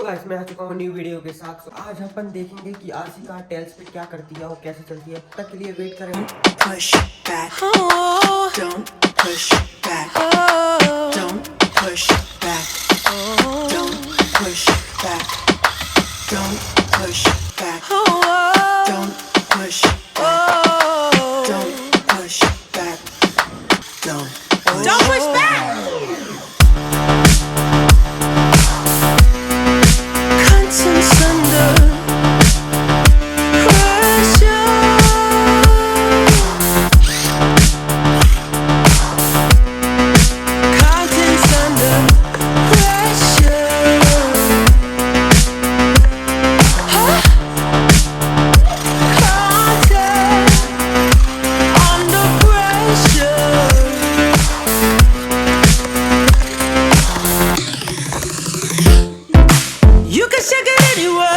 So guys मैं आ चुका हूँ न्यू वीडियो के साथ। तो आज अपन देखेंगे कि आरसी कार टेल्स पे क्या करती है और कैसे चलती है। तब तक के लिए वेट करेंगे। Push back. Don't push back. Don't push back. Don't push back. Don't push back. Don't push back. Don't push back. Don't push back. Contents under pressure. Contents under pressure. Huh? Content under pressure. You can shake it anyway.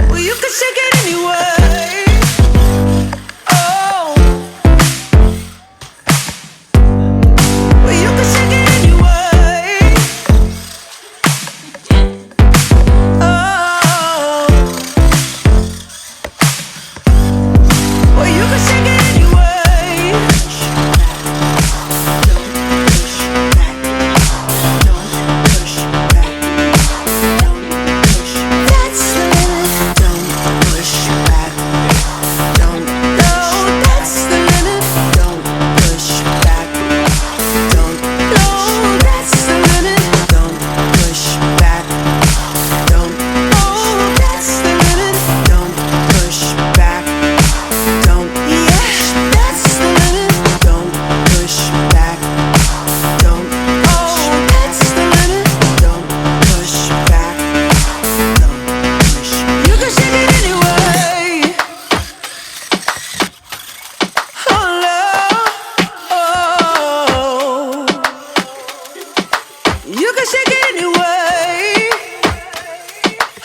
Well, you can shake it anyway. Oh. Well, you can shake it anyway. Oh. Well, you can shake it anyway. That's the limit. Don't push back. Don't. No, that's the limit. Don't push back. Don't. No, that's the limit. Don't push back. Don't. Oh, that's the limit. Don't push back. Don't. Yeah, that's the limit. Don't push back. Don't. Oh, that's the limit. Don't push back. Don't push. You can shake it anyway. Oh no. Oh. You can shake it anyway.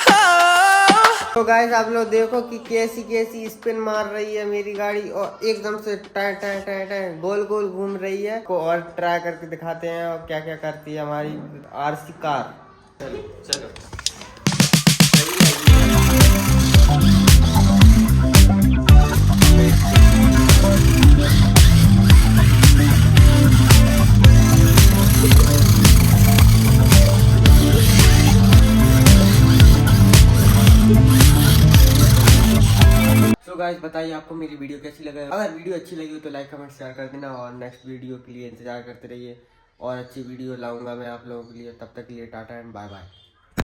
Oh. तो guys आप लोग देखो कि कैसी कैसी spin मार रही है मेरी गाड़ी और एकदम से टाइ टाइ टाइ टाइ गोल गोल घूम रही है। को और ट्राई करके दिखाते हैं और क्या क्या करती है हमारी आरसी कार। चलो तो गाइस बताइए आपको मेरी वीडियो कैसी लगा। अगर वीडियो अच्छी लगी हो तो लाइक कमेंट शेयर कर देना और नेक्स्ट वीडियो के लिए इंतजार करते रहिए और अच्छी वीडियो लाऊंगा मैं आप लोगों के लिए। तब तक के लिए टाटा एंड बाय बाय।